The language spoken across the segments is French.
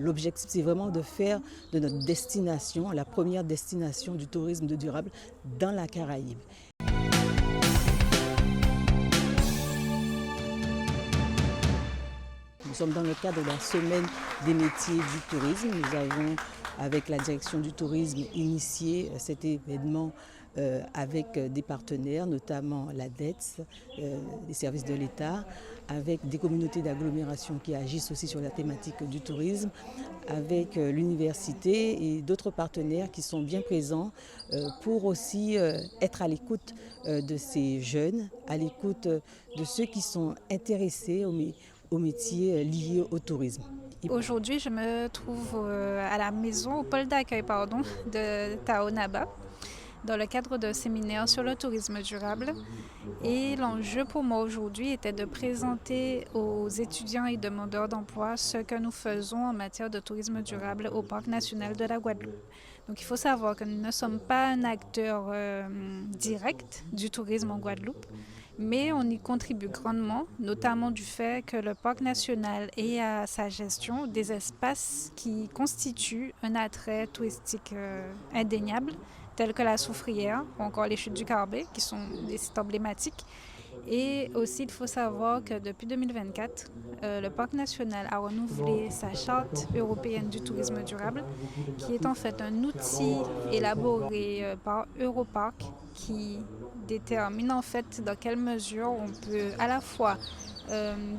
L'objectif, c'est vraiment de faire de notre destination la première destination du tourisme durable dans la Caraïbe. Nous sommes dans le cadre de la semaine des métiers du tourisme. Nous avons, avec la direction du tourisme, initié cet événement avec des partenaires, notamment la DETS, les services de l'État, avec des communautés d'agglomération qui agissent aussi sur la thématique du tourisme, avec l'université et d'autres partenaires qui sont bien présents pour aussi être à l'écoute de ces jeunes, à l'écoute de ceux qui sont intéressés aux métiers liés au tourisme. Aujourd'hui, je me trouve à la maison, au pôle d'accueil de Taonaba, dans le cadre d'un séminaire sur le tourisme durable. Et l'enjeu pour moi aujourd'hui était de présenter aux étudiants et demandeurs d'emploi ce que nous faisons en matière de tourisme durable au Parc national de la Guadeloupe. Donc il faut savoir que nous ne sommes pas un acteur direct du tourisme en Guadeloupe, mais on y contribue grandement, notamment du fait que le Parc national ait à sa gestion des espaces qui constituent un attrait touristique indéniable, tels que la Soufrière ou encore les chutes du Carbet, qui sont des sites emblématiques. Et aussi, il faut savoir que depuis 2024, le Parc national a renouvelé sa charte européenne du tourisme durable, qui est en fait un outil élaboré par Europarc qui détermine en fait dans quelle mesure on peut à la fois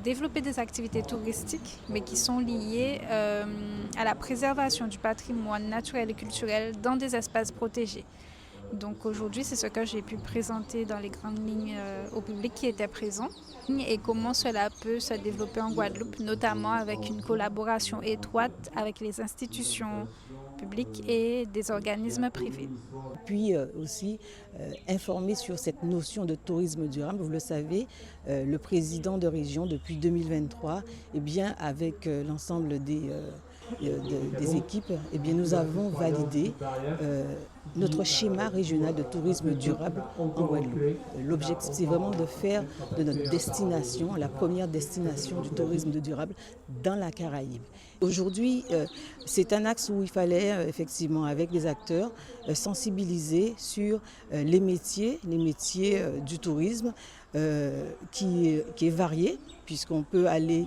développer des activités touristiques, mais qui sont liées à la préservation du patrimoine naturel et culturel dans des espaces protégés. Donc aujourd'hui, c'est ce que j'ai pu présenter dans les grandes lignes au public qui était présent et comment cela peut se développer en Guadeloupe, notamment avec une collaboration étroite avec les institutions publiques et des organismes privés. Puis aussi informer sur cette notion de tourisme durable. Vous le savez, le président de région depuis 2023, eh bien, avec l'ensemble des équipes, eh bien, nous avons validé notre schéma régional de tourisme durable en Guadeloupe. L'objectif, c'est vraiment de faire de notre destination la première destination du tourisme durable dans la Caraïbe. Aujourd'hui, c'est un axe où il fallait effectivement, avec les acteurs, sensibiliser sur les métiers du tourisme qui est varié, puisqu'on peut aller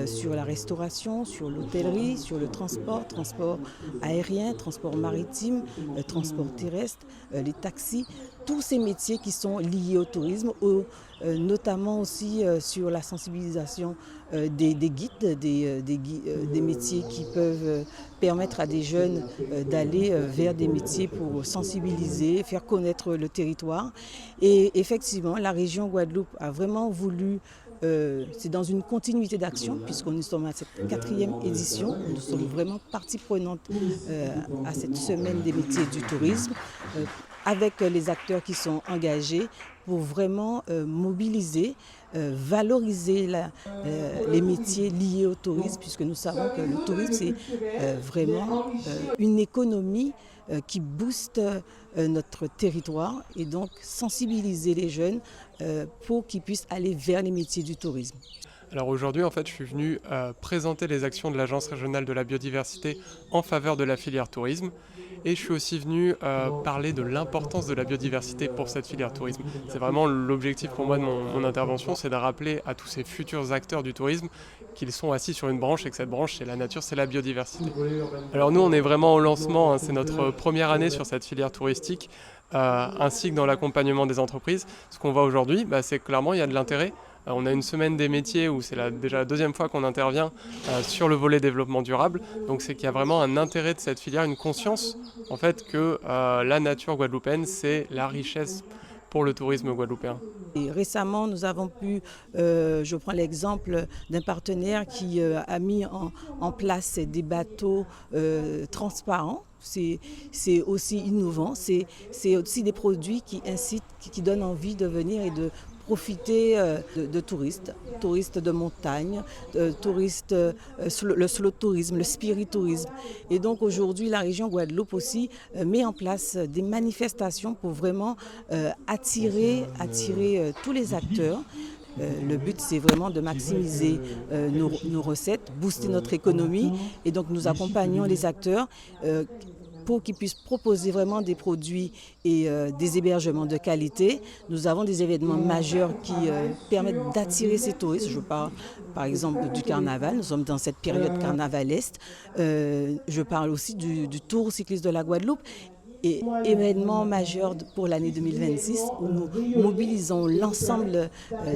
sur la restauration, sur l'hôtellerie, sur le transport aérien, transport maritime, transport terrestre, les taxis, tous ces métiers qui sont liés au tourisme, notamment aussi sur la sensibilisation des guides, des métiers qui peuvent permettre à des jeunes d'aller vers des métiers pour sensibiliser, faire connaître le territoire. Et effectivement, la région Guadeloupe a vraiment voulu, c'est dans une continuité d'action, puisqu'on sommes à cette 4e édition, nous sommes vraiment partie prenante à cette semaine des métiers du tourisme, avec les acteurs qui sont engagés pour vraiment mobiliser, valoriser les métiers liés au tourisme, puisque nous savons que le tourisme, c'est vraiment une économie qui booste notre territoire, et donc sensibiliser les jeunes pour qu'ils puissent aller vers les métiers du tourisme. Alors aujourd'hui, en fait, je suis venu présenter les actions de l'Agence régionale de la biodiversité en faveur de la filière tourisme. Et je suis aussi venu parler de l'importance de la biodiversité pour cette filière tourisme. C'est vraiment l'objectif pour moi de mon intervention, c'est de rappeler à tous ces futurs acteurs du tourisme qu'ils sont assis sur une branche et que cette branche, c'est la nature, c'est la biodiversité. Alors nous, on est vraiment au lancement, c'est notre première année sur cette filière touristique, ainsi que dans l'accompagnement des entreprises. Ce qu'on voit aujourd'hui, c'est que clairement, il y a de l'intérêt. On a une semaine des métiers où c'est déjà la 2e fois qu'on intervient sur le volet développement durable. Donc c'est qu'il y a vraiment un intérêt de cette filière, une conscience en fait que la nature guadeloupéenne, c'est la richesse pour le tourisme guadeloupéen. Et récemment, nous avons pu, je prends l'exemple d'un partenaire qui a mis en place des bateaux transparents. C'est aussi innovant, c'est aussi des produits qui incitent, qui donnent envie de venir et de profiter de touristes de montagne, touristes, le slow tourisme, le spirit tourisme. Et donc aujourd'hui, la région Guadeloupe aussi met en place des manifestations pour vraiment attirer tous les acteurs Le but, c'est vraiment de maximiser nos recettes, booster notre économie. Et donc, nous accompagnons les acteurs pour qu'ils puissent proposer vraiment des produits et des hébergements de qualité. Nous avons des événements majeurs qui permettent d'attirer ces touristes. Je parle par exemple du carnaval, nous sommes dans cette période carnavalesque. Je parle aussi du Tour cycliste de la Guadeloupe. Et événement majeur pour l'année 2026 où nous mobilisons l'ensemble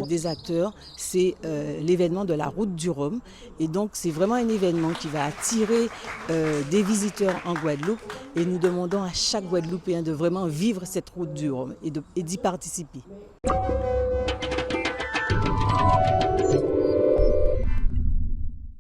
des acteurs, c'est l'événement de la Route du Rhum. Et donc c'est vraiment un événement qui va attirer des visiteurs en Guadeloupe et nous demandons à chaque Guadeloupéen de vraiment vivre cette Route du Rhum et d'y participer.